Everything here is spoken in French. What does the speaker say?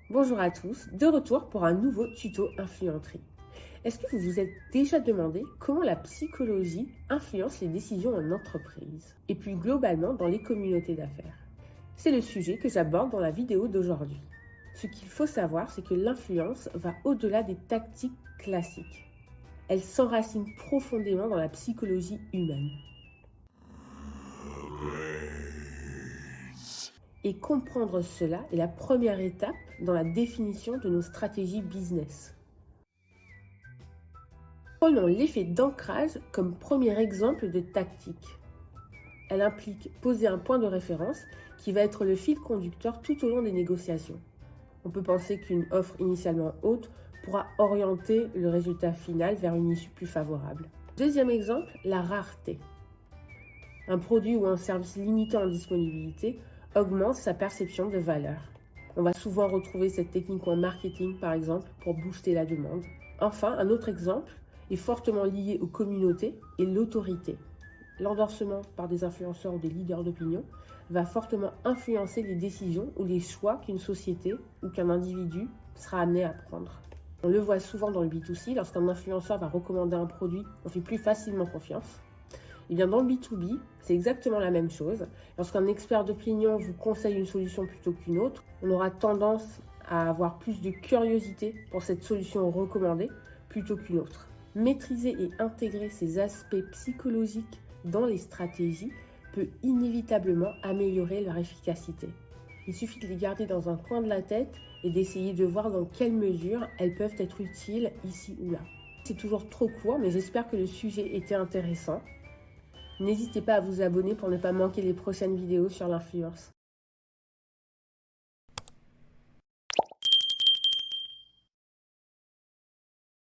Bonjour à tous, de retour pour un nouveau tuto influencerie. Est-ce que vous vous êtes déjà demandé comment la psychologie influence les décisions en entreprise et plus globalement dans les communautés d'affaires? C'est le sujet que j'aborde dans la vidéo d'aujourd'hui. Ce qu'il faut savoir, c'est que l'influence va au-delà des tactiques classiques. Elle s'enracine profondément dans la psychologie humaine. Et comprendre cela est la première étape dans la définition de nos stratégies business. Prenons l'effet d'ancrage comme premier exemple de tactique. Elle implique poser un point de référence qui va être le fil conducteur tout au long des négociations. On peut penser qu'une offre initialement haute pourra orienter le résultat final vers une issue plus favorable. Deuxième exemple, la rareté. Un produit ou un service limité en disponibilité augmente sa perception de valeur. On va souvent retrouver cette technique en marketing, par exemple, pour booster la demande. Enfin, un autre exemple est fortement lié aux communautés et l'autorité. L'endorsement par des influenceurs ou des leaders d'opinion va fortement influencer les décisions ou les choix qu'une société ou qu'un individu sera amené à prendre. On le voit souvent dans le B2C, lorsqu'un influenceur va recommander un produit, on fait plus facilement confiance. Et bien dans le B2B, c'est exactement la même chose. Lorsqu'un expert d'opinion vous conseille une solution plutôt qu'une autre, on aura tendance à avoir plus de curiosité pour cette solution recommandée plutôt qu'une autre. Maîtriser et intégrer ces aspects psychologiques dans les stratégies peut inévitablement améliorer leur efficacité. Il suffit de les garder dans un coin de la tête et d'essayer de voir dans quelle mesure elles peuvent être utiles ici ou là. C'est toujours trop court, mais j'espère que le sujet était intéressant. N'hésitez pas à vous abonner pour ne pas manquer les prochaines vidéos sur l'influence.